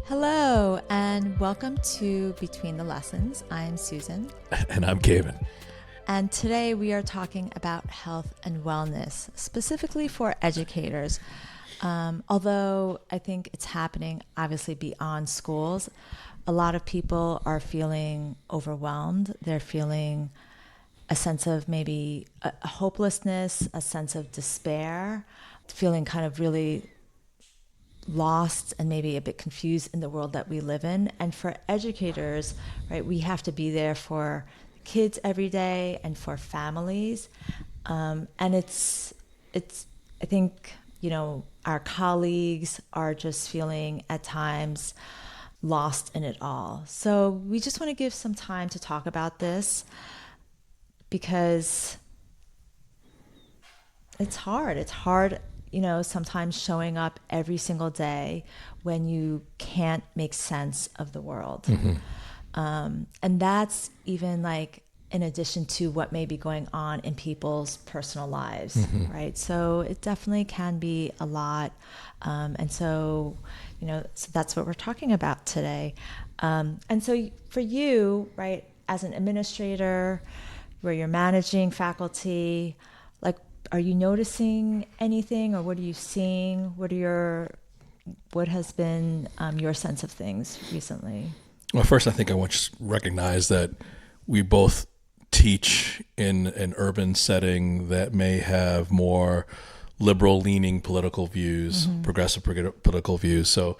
Hello, and welcome to Between the Lessons. I'm Susan. And I'm Kavan. And today we are talking about health and wellness, specifically for educators. Although I think it's happening obviously beyond schools, a lot of people are feeling overwhelmed. They're feeling a sense of maybe a hopelessness, a sense of despair, feeling kind of really lost and maybe a bit confused in the world that we live in. And for educators, right, we have to be there for kids every day and for families. And it's, I think, our colleagues are just feeling at times lost in it all. So we just want to give some time to talk about this because it's hard. It's hard, sometimes showing up every single day when you can't make sense of the world. Mm-hmm. And that's even like in addition to what may be going on in people's personal lives, Mm-hmm. right? So it definitely can be a lot. And so, so that's what we're talking about today. And so for you, right, as an administrator, where you're managing faculty, like, are you noticing anything, or what are you seeing? What has been your sense of things recently? Well, first, I think I want to recognize that we both teach in an urban setting that may have more liberal-leaning political views, Mm-hmm. progressive political views. So,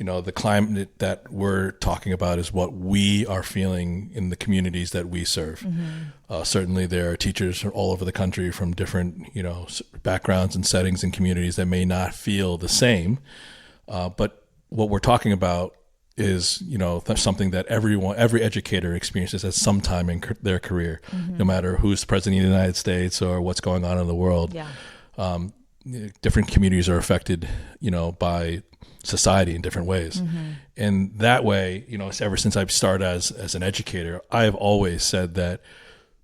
the climate that we're talking about is what we are feeling in the communities that we serve. Mm-hmm. Certainly, there are teachers from all over the country from different, backgrounds and settings and communities that may not feel the same. But what we're talking about is, something that every educator experiences at some time in their career, Mm-hmm. no matter who's president of the United States or what's going on in the world. Yeah. Different communities are affected, by society in different ways. Mm-hmm. And that way, ever since I've started as an educator, I have always said that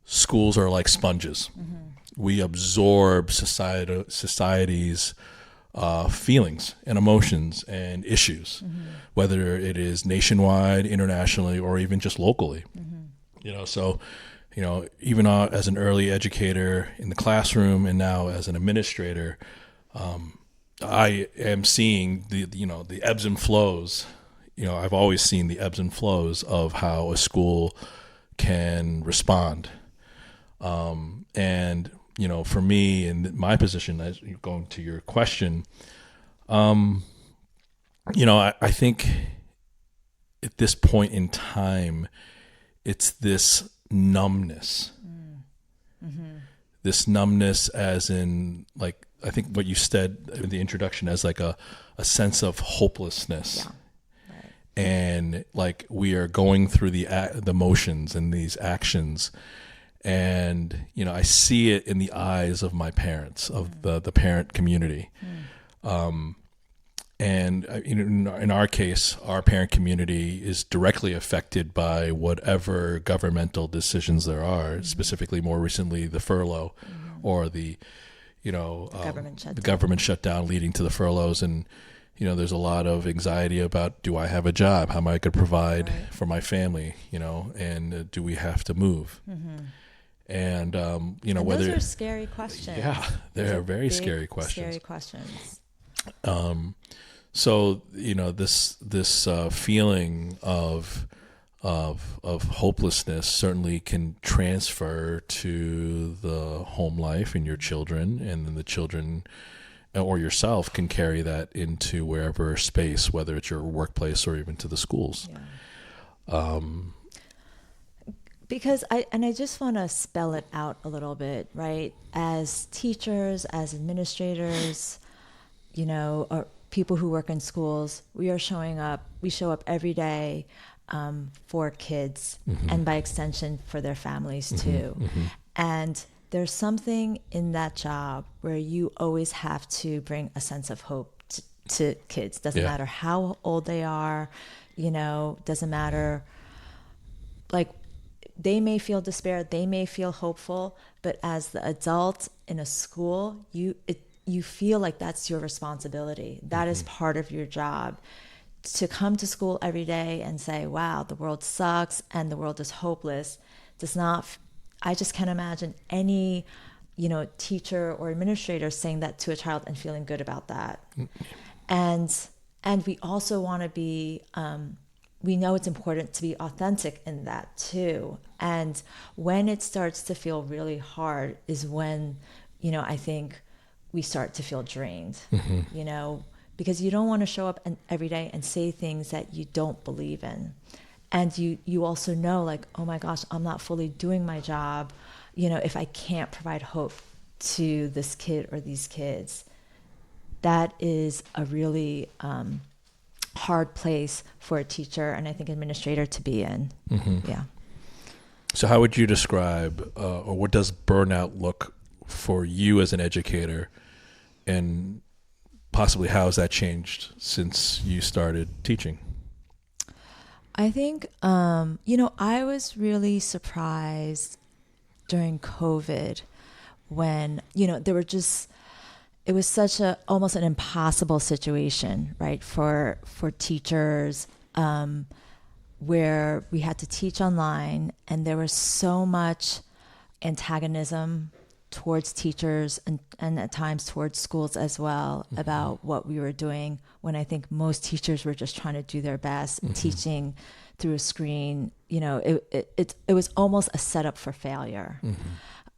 schools are like sponges. Mm-hmm. We absorb society's feelings and emotions and issues, Mm-hmm. whether it is nationwide, internationally, or even just locally. Mm-hmm. So even as an early educator in the classroom and now as an administrator, I am seeing the ebbs and flows. I've always seen the ebbs and flows of how a school can respond. And for me in my position, as you're going to your question, I think at this point in time, it's this numbness. Mm-hmm. This numbness as in, like, I think what you said in the introduction as like a sense of hopelessness. Yeah. Right. And like we are going through the motions and these actions. And, I see it in the eyes of my parents, of the parent community. And in our case, our parent community is directly affected by whatever governmental decisions there are, specifically more recently the furlough or the government shutdown leading to the furloughs. And, there's a lot of anxiety about, do I have a job? How am I going to provide for my family? And do we have to move? Mm-hmm. And, and whether... those are scary questions. Yeah, they're very scary questions. Scary questions. So, this feeling of hopelessness certainly can transfer to the home life and your children, and then the children or yourself can carry that into wherever space, whether it's your workplace or even to the schools. Yeah. Because I just want to spell it out a little bit, right? As teachers, as administrators, or people who work in schools, we show up every day for kids, Mm-hmm. and by extension for their families too. Mm-hmm. And there's something in that job where you always have to bring a sense of hope to kids. Doesn't matter how old they are, doesn't matter, like, they may feel despair, they may feel hopeful, but as the adult in a school, you feel like that's your responsibility. That is part of your job. to come to school every day and say, wow, the world sucks and the world is hopeless, does not, I just can't imagine any, teacher or administrator saying that to a child and feeling good about that. And, and we also want to be, we know it's important to be authentic in that too. And when it starts to feel really hard is when, I think we start to feel drained, because you don't want to show up every day and say things that you don't believe in. And you also know, like, oh my gosh, I'm not fully doing my job, if I can't provide hope to this kid or these kids. That is a really hard place for a teacher and I think administrator to be in. Yeah. So how would you describe, or what does burnout look for you as an educator, and possibly how has that changed since you started teaching? I think, I was really surprised during COVID when, there were just, it was such a, almost an impossible situation, right? For teachers, where we had to teach online and there was so much antagonism towards teachers and at times towards schools as well about what we were doing, when I think most teachers were just trying to do their best teaching through a screen. It was almost a setup for failure.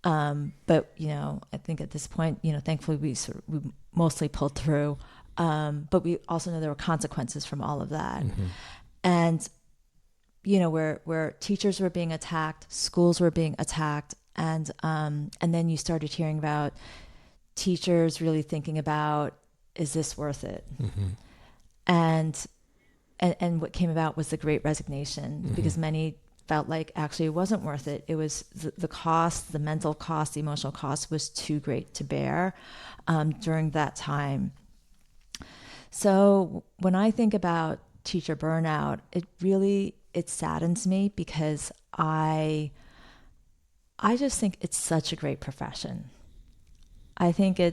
But I think at this point, thankfully we mostly pulled through, but we also know there were consequences from all of that. And where teachers were being attacked, schools were being attacked, and then you started hearing about teachers really thinking about, is this worth it? And what came about was the Great Resignation, because many felt like actually it wasn't worth it. It was the cost, the mental cost, the emotional cost was too great to bear during that time. So when I think about teacher burnout, it saddens me, because I just think it's such a great profession. I think I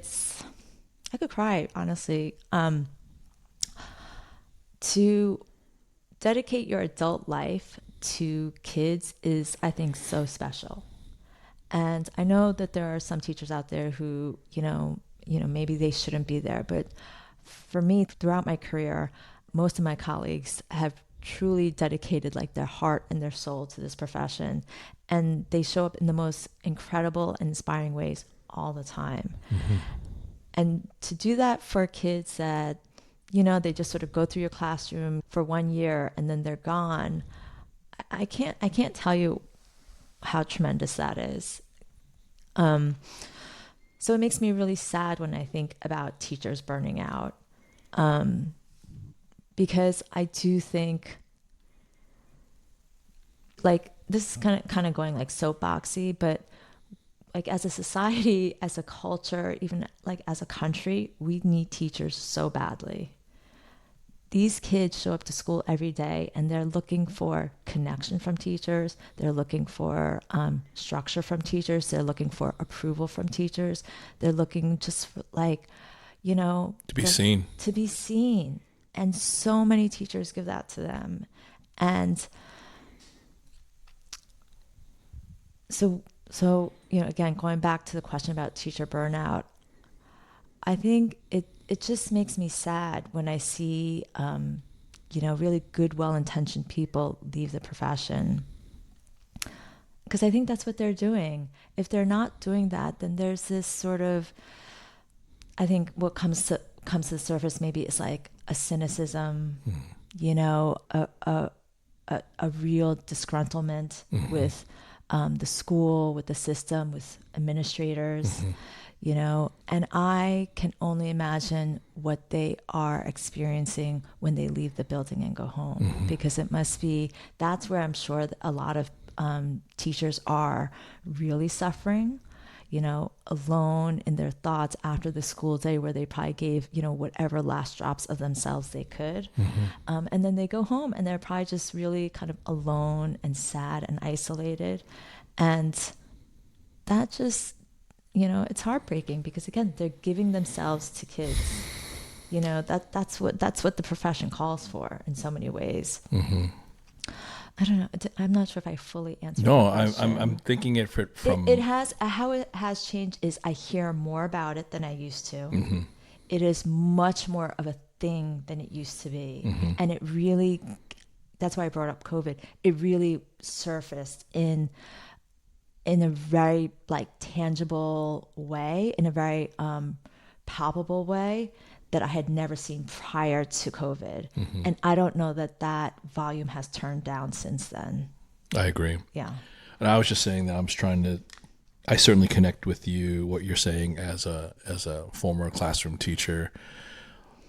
could cry, honestly. To dedicate your adult life to kids is, I think, so special. And I know that there are some teachers out there who, maybe they shouldn't be there. But for me, throughout my career, most of my colleagues have truly dedicated like their heart and their soul to this profession. And they show up in the most incredible and inspiring ways all the time. And to do that for kids that, they just sort of go through your classroom for 1 year and then they're gone. I can't tell you how tremendous that is. So it makes me really sad when I think about teachers burning out. Because I do think, like, this is kind of going like soapboxy, but like as a society, as a culture, even like as a country, we need teachers so badly. These kids show up to school every day and they're looking for connection from teachers. They're looking for structure from teachers. They're looking for approval from teachers. They're looking just for, like, to be seen. To be seen. And so many teachers give that to them. And so again, going back to the question about teacher burnout, I think it just makes me sad when I see, really good, well-intentioned people leave the profession. Because I think that's what they're doing. If they're not doing that, then there's this sort of, I think what comes to the surface maybe is like a cynicism, a real disgruntlement with the school, with the system, with administrators. And I can only imagine what they are experiencing when they leave the building and go home, because it must be, that's where I'm sure that a lot of teachers are really suffering, alone in their thoughts after the school day, where they probably gave, whatever last drops of themselves they could. And then they go home and they're probably just really kind of alone and sad and isolated. And that just, it's heartbreaking, because again, they're giving themselves to kids, You know, that's what the profession calls for in so many ways. I don't know. I'm not sure if I fully answered No, the question. I'm thinking it from. It has how it has changed is I hear more about it than I used to. It is much more of a thing than it used to be, and it really. That's why I brought up COVID. It really surfaced in a very like tangible way, in a very palpable way that I had never seen prior to COVID. And I don't know that volume has turned down since then. I agree. Yeah. And I was just saying that I certainly connect with you, what you're saying as a former classroom teacher.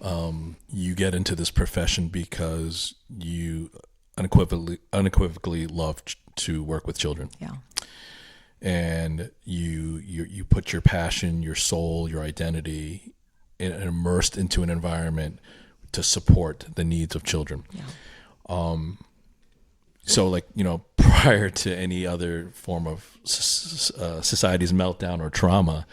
You get into this profession because you unequivocally love to work with children. Yeah. And you put your passion, your soul, your identity immersed into an environment to support the needs of children. Yeah. So like, prior to any other form of society's meltdown or trauma,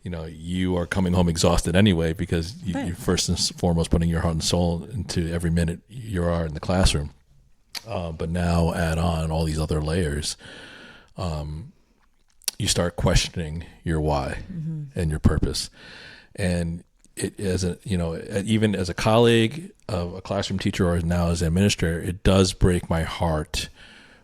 you are coming home exhausted anyway, because you're first and foremost putting your heart and soul into every minute you are in the classroom. But now add on all these other layers. You start questioning your why and your purpose. And it as even as a colleague of a classroom teacher or now as an administrator, it does break my heart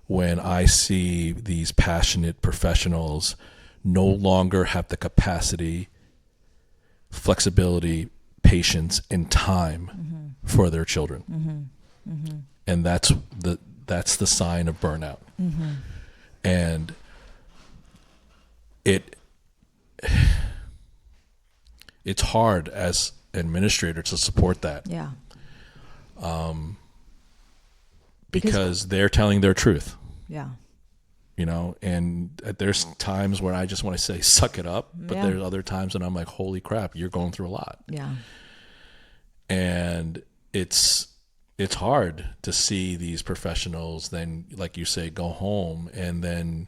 when I see these passionate professionals no longer have the capacity, flexibility, patience, and time for their children. And that's the sign of burnout. And it's hard as an administrator to support that. Yeah. Because they're telling their truth. Yeah. And there's times where I just want to say, suck it up. But there's other times when I'm like, holy crap, you're going through a lot. Yeah. And it's hard to see these professionals then, like you say, go home and then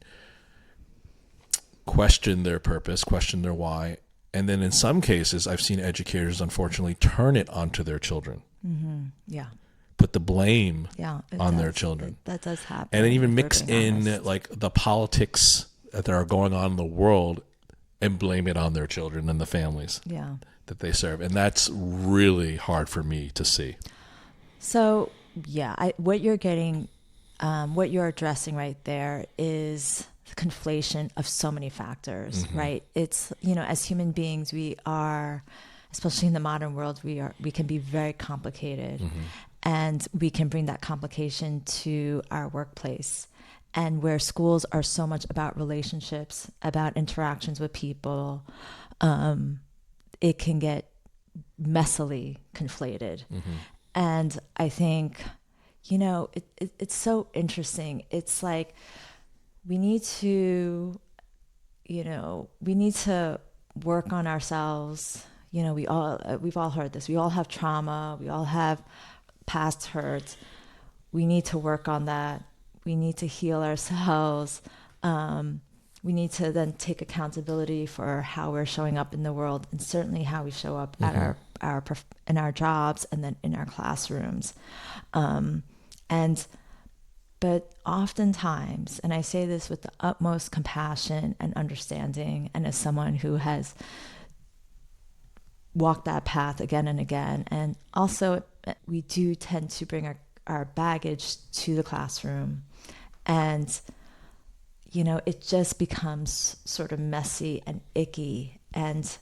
question their purpose, question their why. And then in some cases, I've seen educators, unfortunately, turn it onto their children. Yeah. Put the blame on their does. children. That does happen. And then even if mix we're being in honest. like the politics that are going on in the world and blame it on their children and the families that they serve. And that's really hard for me to see. So, what you're getting, what you're addressing right there is the conflation of so many factors, right? It's, as human beings, we are, especially in the modern world, we can be very complicated, and we can bring that complication to our workplace. And where schools are so much about relationships, about interactions with people, it can get messily conflated. And I think, it's so interesting. It's like we need to work on ourselves. We've all heard this. We all have trauma. We all have past hurts. We need to work on that. We need to heal ourselves. We need to then take accountability for how we're showing up in the world, and certainly how we show up at in our jobs and then in our classrooms. But oftentimes, and I say this with the utmost compassion and understanding, and as someone who has walked that path again and again, and also we do tend to bring our baggage to the classroom, and it just becomes sort of messy and icky, and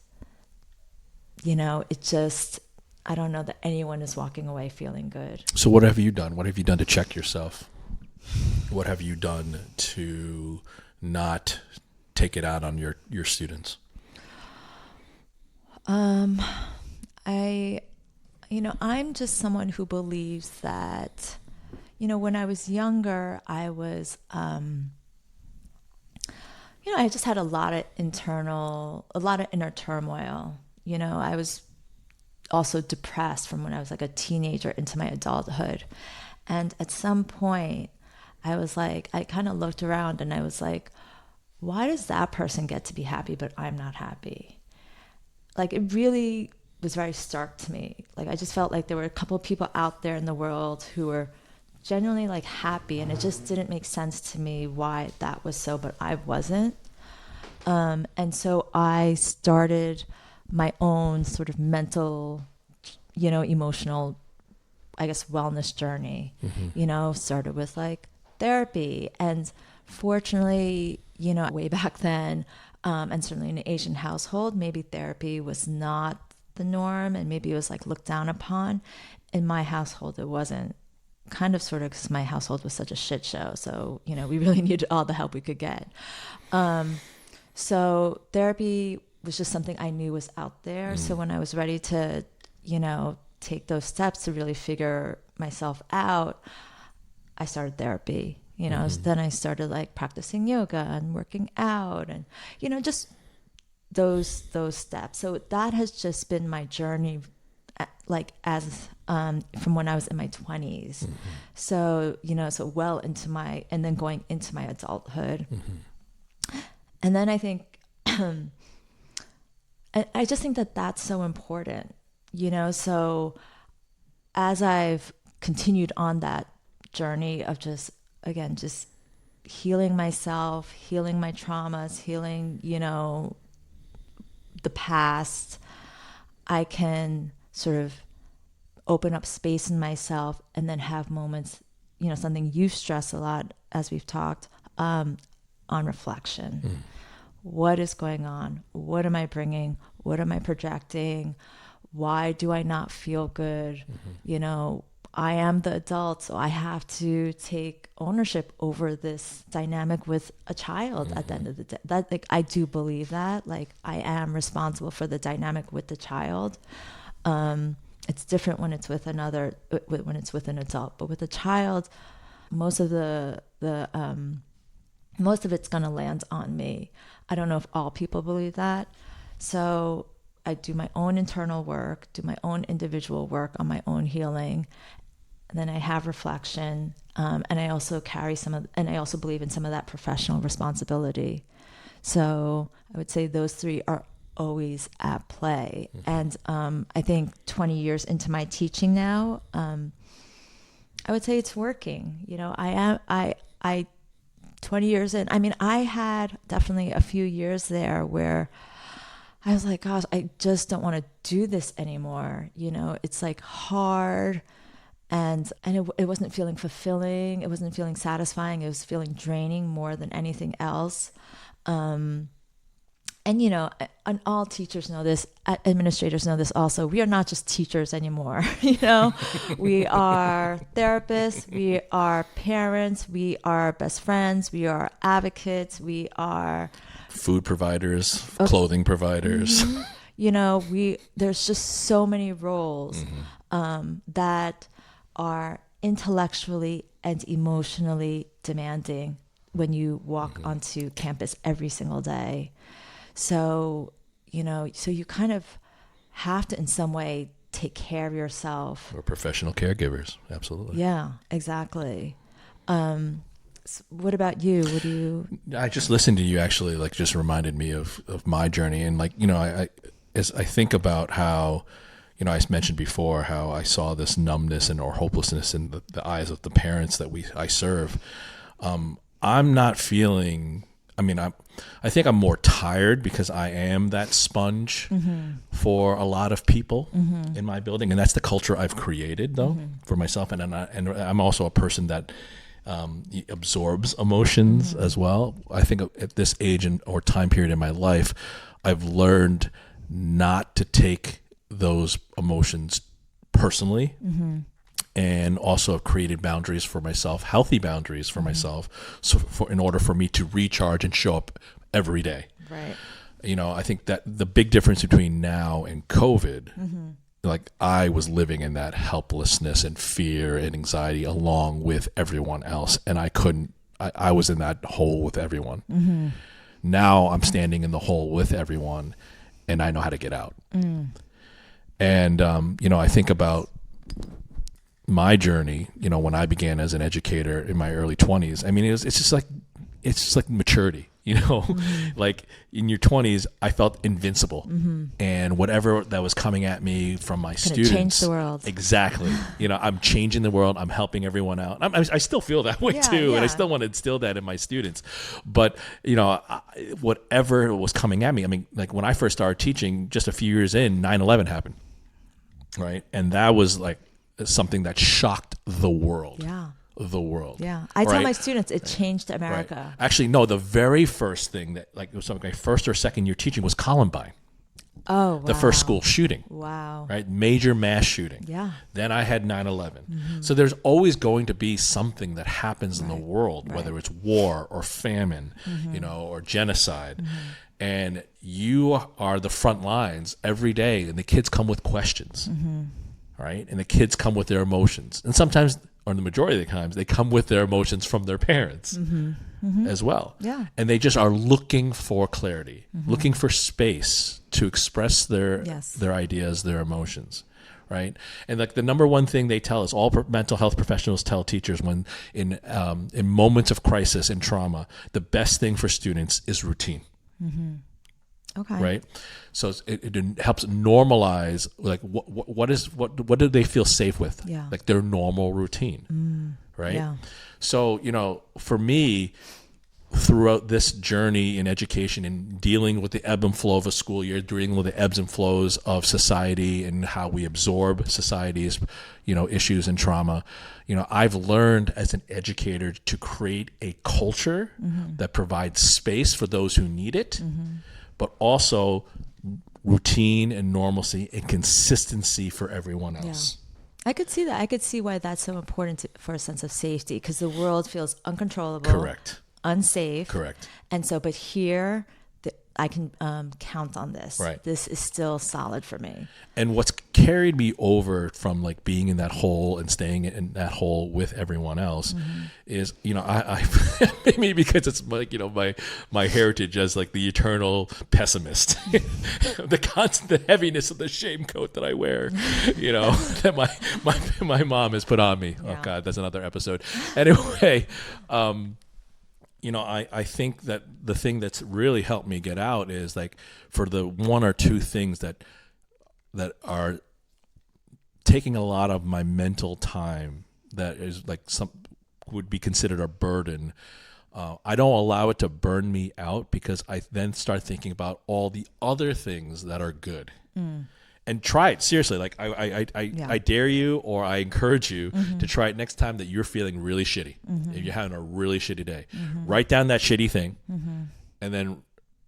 I don't know that anyone is walking away feeling good. So what have you done? What have you done to check yourself? What have you done to not take it out on your students? I'm just someone who believes that, when I was younger, I was, I just had a lot of inner turmoil. I was also depressed from when I was like a teenager into my adulthood. And at some point, I was like, I kind of looked around and I was like, why does that person get to be happy, but I'm not happy? Like, it really was very stark to me. Like I just felt like there were a couple of people out there in the world who were genuinely like happy, and it just didn't make sense to me why that was so, but I wasn't. And so I started my own sort of mental, emotional, I guess, wellness journey. Started with like therapy, and fortunately, way back then, and certainly in an Asian household, maybe therapy was not the norm, and maybe it was like looked down upon. In my household, it wasn't, kind of sort of, because my household was such a shit show. So, we really needed all the help we could get. So therapy was just something I knew was out there. So when I was ready to, take those steps to really figure myself out, I started therapy. Then I started like practicing yoga and working out, and just those steps. So that has just been my journey, like as from when I was in my 20s. So so well into and then going into my adulthood. And then I think I just think that that's so important. So as I've continued on that journey of just healing myself, healing my traumas, healing, the past, I can sort of open up space in myself and then have moments, something you stress a lot as we've talked, on reflection. What is going on? What am I bringing? What am I projecting? Why do I not feel good? I am the adult, so I have to take ownership over this dynamic with a child at the end of the day. That, like, I do believe that, like, I am responsible for the dynamic with the child. It's different when it's with when it's with an adult, but with a child, most of most of it's going to land on me. I don't know if all people believe that. So I do my own internal work, do my own individual work on my own healing. And then I have reflection. And I also and I also believe in some of that professional responsibility. So I would say those three are always at play. And I think 20 years into my teaching now, I would say it's working. 20 years in, I mean, I had definitely a few years there where I was like, gosh, I just don't want to do this anymore. It's like hard, and it wasn't feeling fulfilling. It wasn't feeling satisfying. It was feeling draining more than anything else. And all teachers know this, administrators know this also. We are not just teachers anymore. We are therapists, we are parents, we are best friends, we are advocates, we are food providers, clothing providers. There's just so many roles that are intellectually and emotionally demanding when you walk onto campus every single day. So, so you kind of have to in some way take care of yourself. We're professional caregivers. Absolutely. Yeah, exactly. What about you? What do you? I just listened to you actually, like, just reminded me of my journey. And like, as I think about how, I mentioned before how I saw this numbness or hopelessness in the eyes of the parents that I serve. I'm not feeling, I think I'm more tired because I am that sponge for a lot of people in my building. And that's the culture I've created, though, for myself. And I'm also a person that absorbs emotions as well. I think at this age or time period in my life, I've learned not to take those emotions personally. And also have created boundaries for myself, healthy boundaries for myself, so in order for me to recharge and show up every day. Right. I think that the big difference between now and COVID, like, I was living in that helplessness and fear and anxiety along with everyone else, and I was in that hole with everyone. Now I'm standing in the hole with everyone, and I know how to get out. And I think about my journey, when I began as an educator in my early 20s. It's just like maturity. Like in your 20s, I felt invincible, and whatever that was coming at me from my students, change the world. Exactly. I'm changing the world. I'm helping everyone out. I still feel that way too, and I still want to instill that in my students. But whatever was coming at me, I mean, like when I first started teaching, just a few years in, 9/11 happened, right? And that was like something that shocked the world. Yeah. The world. Yeah. I tell my students it changed America. Right. Actually, no, the very first thing that, like, it was something my first or second year teaching was Columbine. Oh, wow. The first school shooting. Wow. Right? Major mass shooting. Yeah. Then I had 9/11. So there's always going to be something that happens in the world, whether it's war or famine, or genocide. And you are the front lines every day, and the kids come with questions. Right? And the kids come with their emotions. And sometimes, or the majority of the times, they come with their emotions from their parents as well. Yeah. And they just are looking for clarity, looking for space to express their ideas, their emotions, right? And like the number one thing they tell us, all mental health professionals tell teachers when in moments of crisis and trauma, the best thing for students is routine. Okay. Right. So it helps normalize, like, what do they feel safe with? Yeah. Like their normal routine. Right. Yeah. So, for me, throughout this journey in education and dealing with the ebb and flow of a school year, dealing with the ebbs and flows of society and how we absorb society's, issues and trauma, I've learned as an educator to create a culture that provides space for those who need it, but also routine and normalcy and consistency for everyone else. I could see that. I could see why that's so important for a sense of safety, because the world feels uncontrollable. Correct. Unsafe. Correct. And so, but here, I can count on this. Right. This is still solid for me. And what's carried me over from like being in that hole and staying in that hole with everyone else is, I maybe because it's like, my heritage as like the eternal pessimist, the heaviness of the shame coat that I wear, that my mom has put on me. Yeah. Oh God, that's another episode. Anyway, I think that the thing that's really helped me get out is like for the one or two things that are taking a lot of my mental time that is like would be considered a burden. I don't allow it to burn me out because I then start thinking about all the other things that are good. And try it seriously. Like I dare you, or I encourage you to try it next time that you're feeling really shitty. If you're having a really shitty day, write down that shitty thing, and then,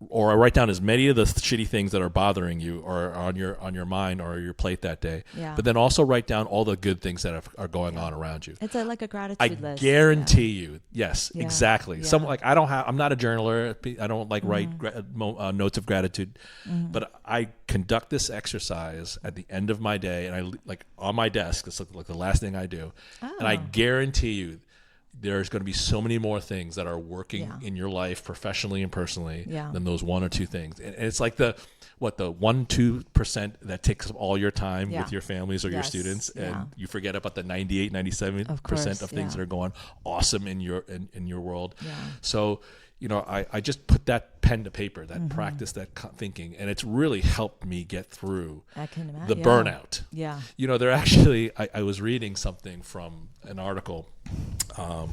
or I write down as many of the shitty things that are bothering you or on your mind or your plate that day. Yeah. But then also write down all the good things that are going on around you. It's like a gratitude list. I guarantee you. Yes, exactly. Yeah. I'm not a journaler. I don't like write notes of gratitude, but I conduct this exercise at the end of my day, and I like on my desk. It's like the last thing I do, and I guarantee you, there's going to be so many more things that are working in your life professionally and personally than those one or two things. And it's like the 1-2% that takes up all your time with your families or your students, and you forget about the 98-97% of things that are going awesome in your world. So I just put that pen to paper, that practice, that thinking, and it's really helped me get through the burnout. They're actually, I was reading something from an article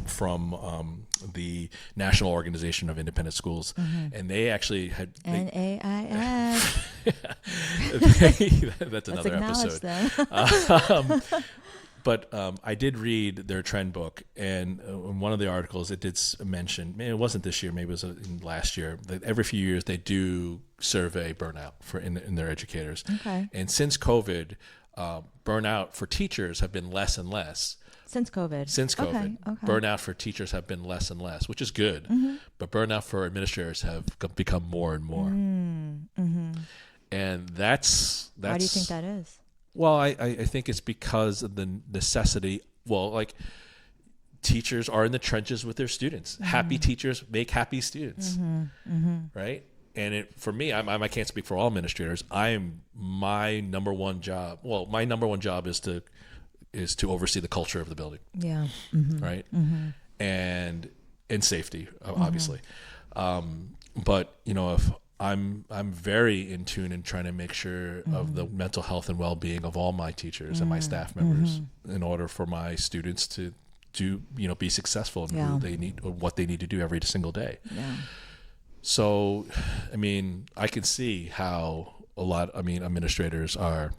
from the National Organization of Independent Schools, and they actually had NAIS. That's another episode. But I did read their trend book, and in one of the articles, it did mention, it wasn't this year, maybe it was in last year, that every few years they do survey burnout in their educators. Okay. And since COVID, burnout for teachers have been less and less. Since COVID. Okay. Burnout for teachers have been less and less, which is good. But burnout for administrators have become more and more. And that's... Why do you think that is? Well, I think it's because of the necessity. Well, like teachers are in the trenches with their students. Happy teachers make happy students, right? And for me, I can't speak for all administrators. My number one job. Well, my number one job is to oversee the culture of the building. Yeah. Right. And safety, obviously. But if I'm very in tune and trying to make sure of the mental health and well-being of all my teachers and my staff members in order for my students to be successful in who they need or what they need to do every single day. Yeah. So, I can see how administrators are,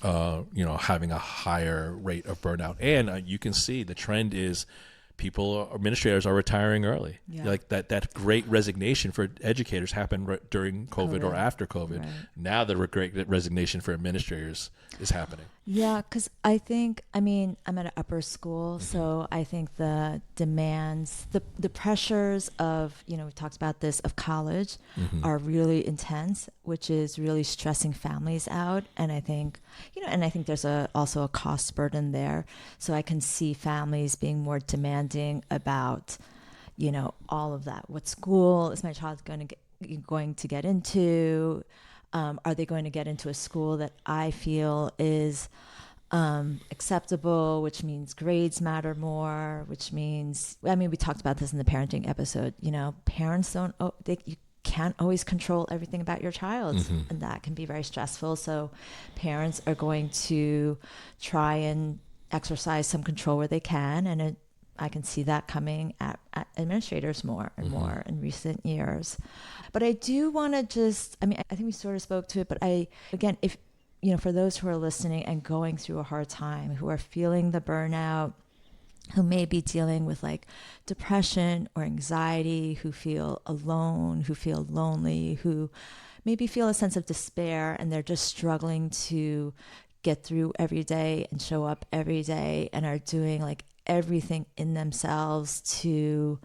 having a higher rate of burnout, and you can see the trend is administrators are retiring early. Yeah. Like that great resignation for educators happened during COVID or after COVID. Right. Now the great resignation for administrators is happening. Yeah, because I think, I'm at an upper school, so I think the demands, the pressures of, we talked about this, of college are really intense, which is really stressing families out. And I think, there's also a cost burden there. So I can see families being more demanding about, all of that. What school is my child going to get into? Are they going to get into a school that I feel is acceptable, which means grades matter more, which means, we talked about this in the parenting episode, parents you can't always control everything about your child, and that can be very stressful. So parents are going to try and exercise some control where they can, and I can see that coming at administrators more and more in recent years. But I do want to just, I think we sort of spoke to it, but if, for those who are listening and going through a hard time, who are feeling the burnout, who may be dealing with like depression or anxiety, who feel alone, who feel lonely, who maybe feel a sense of despair, and they're just struggling to get through every day and show up every day, and are doing like everything in themselves to,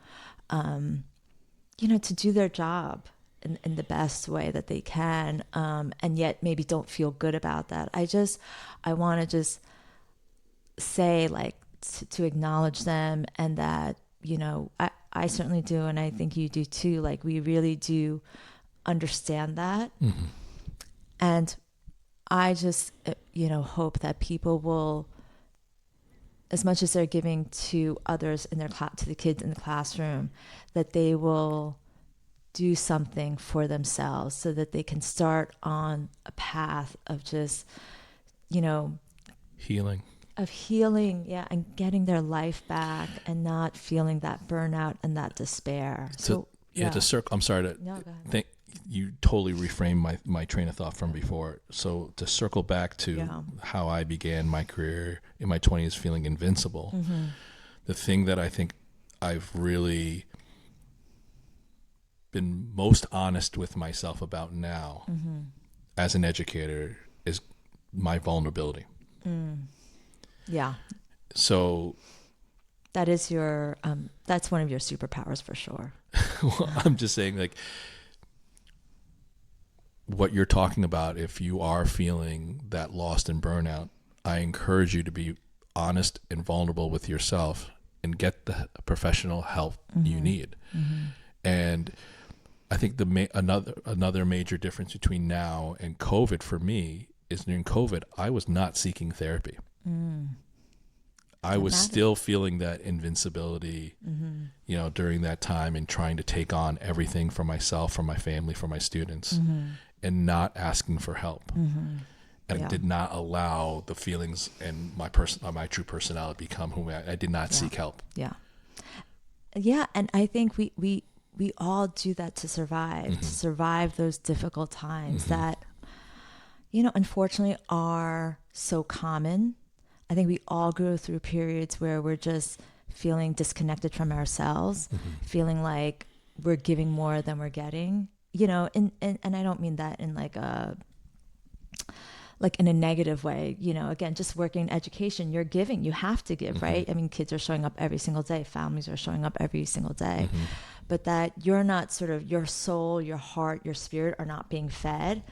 to do their job in the best way that they can, and yet maybe don't feel good about that. I want to just say, like, to acknowledge them, and that, I certainly do, and I think you do too. Like, we really do understand that. And I just, hope that people will, as much as they're giving to others in their to the kids in the classroom, that they will do something for themselves so that they can start on a path of just, healing, yeah, and getting their life back and not feeling that burnout and that despair. I'm sorry to No, go ahead. think you totally reframed my train of thought from before. So to circle back to how I began my career in my 20s feeling invincible, the thing that I think I've really been most honest with myself about now as an educator is my vulnerability. Yeah. So that is your, that's one of your superpowers for sure. Well, I'm just saying, like, what you're talking about, if you are feeling that lost and burnout, I encourage you to be honest and vulnerable with yourself and get the professional help you need. And I think another major difference between now and COVID for me is during COVID, I was not seeking therapy. I was still feeling that invincibility, during that time, and trying to take on everything for myself, for my family, for my students, and not asking for help. And I did not allow the feelings and my true personality become who I did not seek help. Yeah. And I think we all do that to survive those difficult times that, unfortunately are so common. I think we all go through periods where we're just feeling disconnected from ourselves, feeling like we're giving more than we're getting, and I don't mean that in like in a negative way, again, just working in education, you're giving, you have to give, right? I mean, kids are showing up every single day, families are showing up every single day, but that you're not sort of, your soul, your heart, your spirit are not being fed.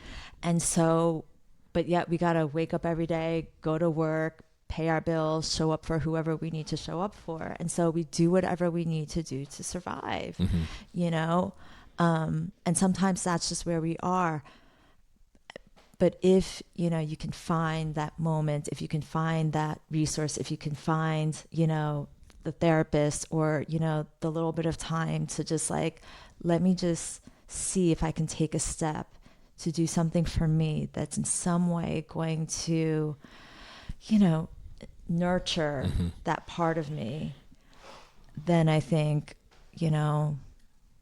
And so, but yet we got to wake up every day, go to work, pay our bills, show up for whoever we need to show up for. And so we do whatever we need to do to survive, and sometimes that's just where we are. But if, you can find that moment, if you can find that resource, if you can find, the therapist or, the little bit of time to just like, let me just see if I can take a step to do something for me that's in some way going to, nurture that part of me, then I think,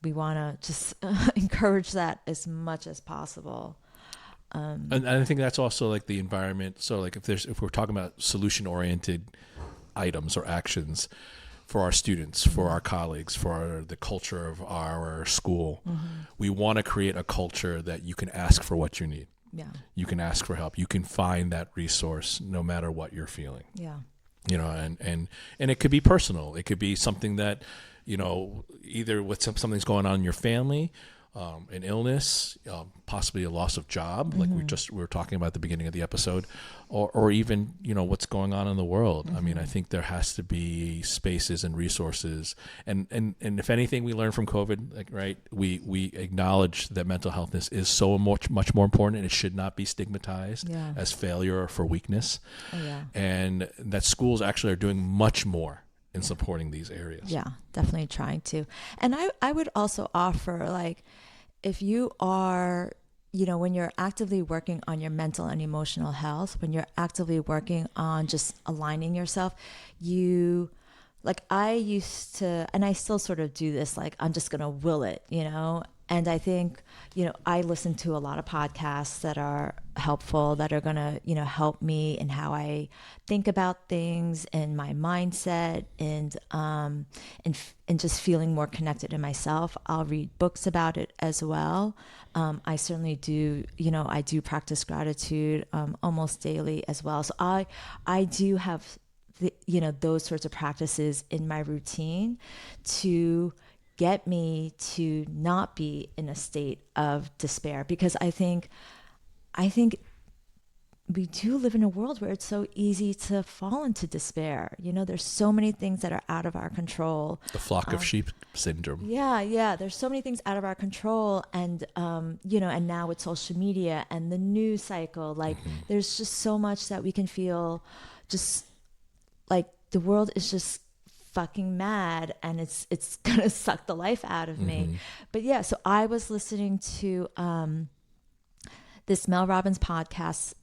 we want to just encourage that as much as possible. And I think that's also like the environment. So like if we're talking about solution oriented items or actions for our students, for our colleagues, for the culture of our school, we want to create a culture that you can ask for what you need. Yeah. You can ask for help. You can find that resource no matter what you're feeling. Yeah. And it could be personal. It could be something that, either with something's going on in your family, an illness, possibly a loss of job, like we were talking about at the beginning of the episode, or even, what's going on in the world. I mean, I think there has to be spaces and resources. And if anything we learned from COVID, like, right, we acknowledge that mental health is so much more important, and it should not be stigmatized as failure or for weakness. And that schools actually are doing much more in supporting these areas. Yeah, definitely trying to. And I would also offer, like, if you are, when you're actively working on your mental and emotional health, when you're actively working on just aligning yourself, like I used to, and I still sort of do this, like, I'm just going to will it, and I think, I listen to a lot of podcasts that are helpful, that are going to, help me in how I think about things and my mindset and just feeling more connected to myself. I'll read books about it as well. I certainly do, I do practice gratitude almost daily as well. So I do have those sorts of practices in my routine to get me to not be in a state of despair, because I think we do live in a world where it's so easy to fall into despair. There's so many things that are out of our control. The flock of sheep syndrome. Yeah. There's so many things out of our control. And, and now with social media and the news cycle, like there's just so much that we can feel just like the world is just fucking mad and it's gonna suck the life out of me. But yeah, so I was listening to this Mel Robbins podcast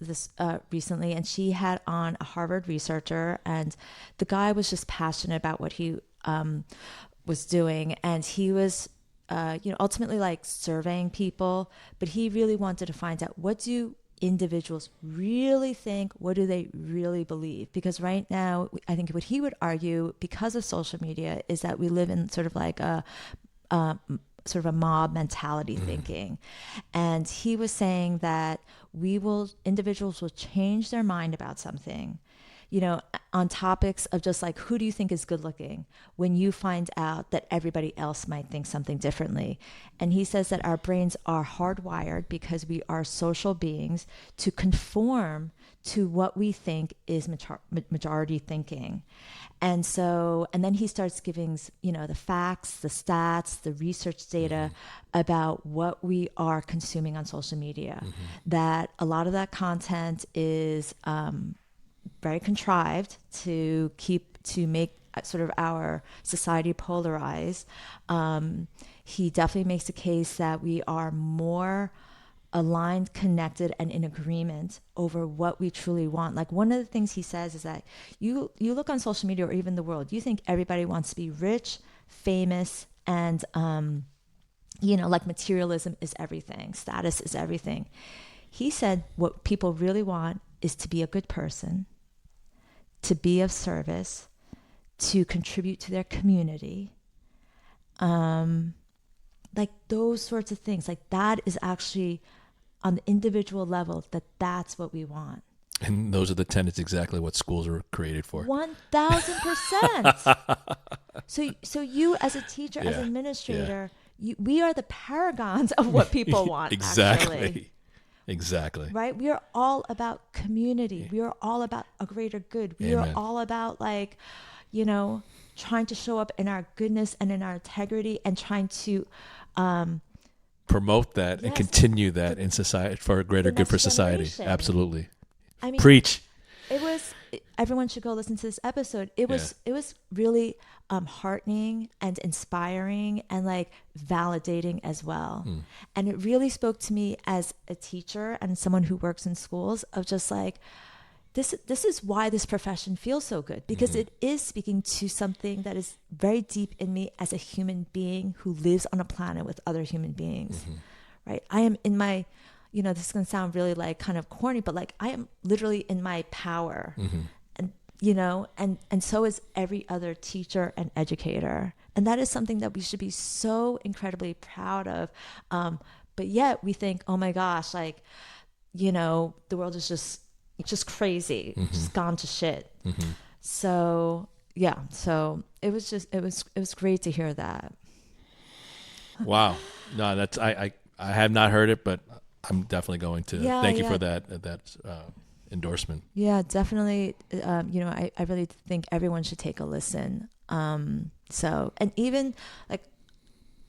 recently, and she had on a Harvard researcher, and the guy was just passionate about what he was doing, and he was ultimately like surveying people, but he really wanted to find out, what do individuals really think, what do they really believe? Because right now, I think what he would argue, because of social media, is that we live in sort of like a mob mentality thinking. And he was saying that individuals will change their mind about something, on topics of just like, who do you think is good looking, when you find out that everybody else might think something differently. And he says that our brains are hardwired, because we are social beings, to conform to what we think is majority thinking. And then he starts giving, the facts, the stats, the research data about what we are consuming on social media, that a lot of that content is very contrived to make sort of our society polarized. He definitely makes the case that we are more aligned, connected, and in agreement over what we truly want. Like, one of the things he says is that you look on social media or even the world, you think everybody wants to be rich, famous, and like materialism is everything, status is everything. He said what people really want is to be a good person, to be of service, to contribute to their community, like those sorts of things. Like, that is actually on the individual level, that's what we want. And those are the tenets, exactly what schools are created for. 1000%. So you as a teacher, as an administrator, we are the paragons of what people want. Exactly. Actually. Exactly. Right? We are all about community. We are all about a greater good. We Amen. are all about, like, trying to show up in our goodness and in our integrity, and trying to promote that and continue that in society for a greater good for society. Generation. Absolutely. I mean, Preach. It was, everyone should go listen to this episode. It was really heartening and inspiring and like validating as well. And it really spoke to me as a teacher and someone who works in schools of just like, this is why this profession feels so good, because it is speaking to something that is very deep in me as a human being who lives on a planet with other human beings, right? I am in my, this is going to sound really like kind of corny, but like I am literally in my power, and and so is every other teacher and educator, and that is something that we should be so incredibly proud of. But yet we think, oh my gosh, like the world is just crazy, just gone to shit. So yeah, so it was great to hear that. Wow. No, that's I have not heard it, but I'm definitely going to thank you for that endorsement. Yeah, definitely. I really think everyone should take a listen. So, and even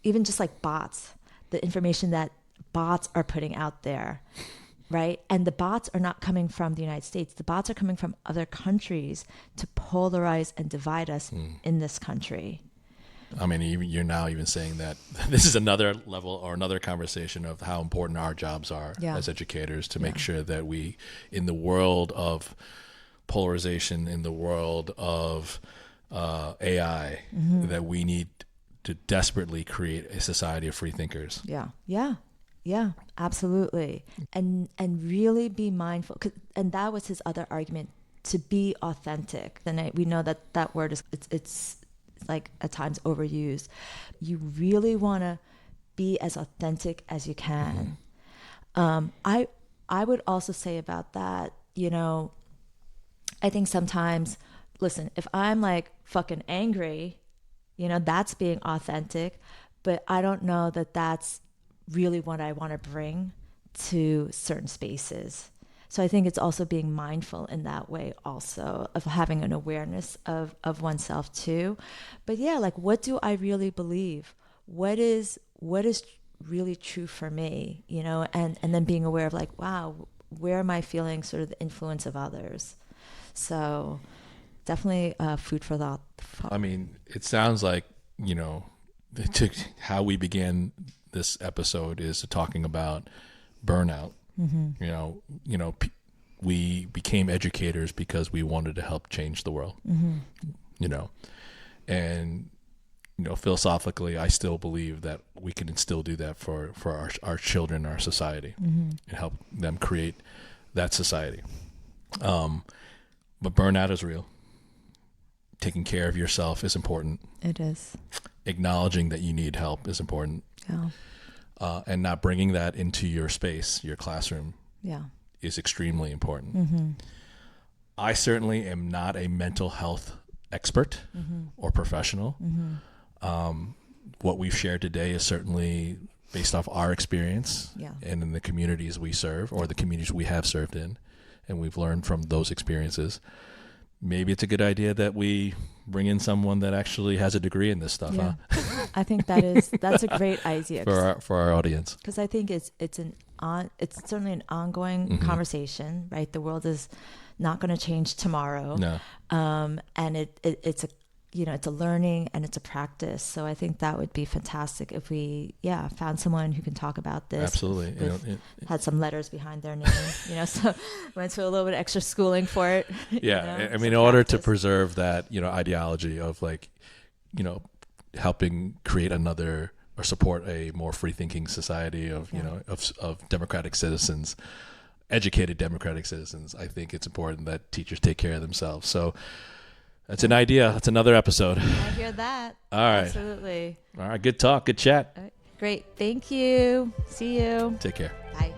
just like bots, the information that bots are putting out there, right? And the bots are not coming from the United States. The bots are coming from other countries to polarize and divide us in this country. I mean, you're now even saying that this is another level or another conversation of how important our jobs are as educators to make sure that we, in the world of polarization, in the world of AI, that we need to desperately create a society of free thinkers. Yeah, absolutely. And really be mindful. And that was his other argument, to be authentic. And we know that word is, it's like at times overused. You really want to be as authentic as you can. I would also say about that, I think sometimes, listen, if I'm like fucking angry, that's being authentic, but I don't know that that's really what I want to bring to certain spaces. So I think it's also being mindful in that way also, of having an awareness of oneself too. But yeah, like, what do I really believe? What is really true for me, and then being aware of like, wow, where am I feeling sort of the influence of others? So definitely food for thought. I mean, it sounds like, how we began this episode is talking about burnout. We became educators because we wanted to help change the world. And philosophically, I still believe that we can still do that for our children, our society, and help them create that society. But burnout is real. Taking care of yourself is important. It is. Acknowledging that you need help is important. Yeah. And not bringing that into your space, your classroom, is extremely important. I certainly am not a mental health expert or professional. What we've shared today is certainly based off our experience and in the communities we serve, or the communities we have served in, and we've learned from those experiences. Maybe it's a good idea that we bring in someone that actually has a degree in this stuff. Huh? I think that's a great idea for our audience, because I think it's certainly an ongoing conversation, right? The world is not going to change tomorrow. No. And it's a learning and it's a practice. So I think that would be fantastic if we found someone who can talk about this. Absolutely. Had some letters behind their name, so went through a little bit of extra schooling for it. I mean, in order to preserve that, ideology of like, helping create another or support a more free thinking society of, of democratic citizens, educated democratic citizens, I think it's important that teachers take care of themselves. So that's an idea. That's another episode. I hear that. All right. Absolutely. All right. Good talk. Good chat. All right. Great. Thank you. See you. Take care. Bye.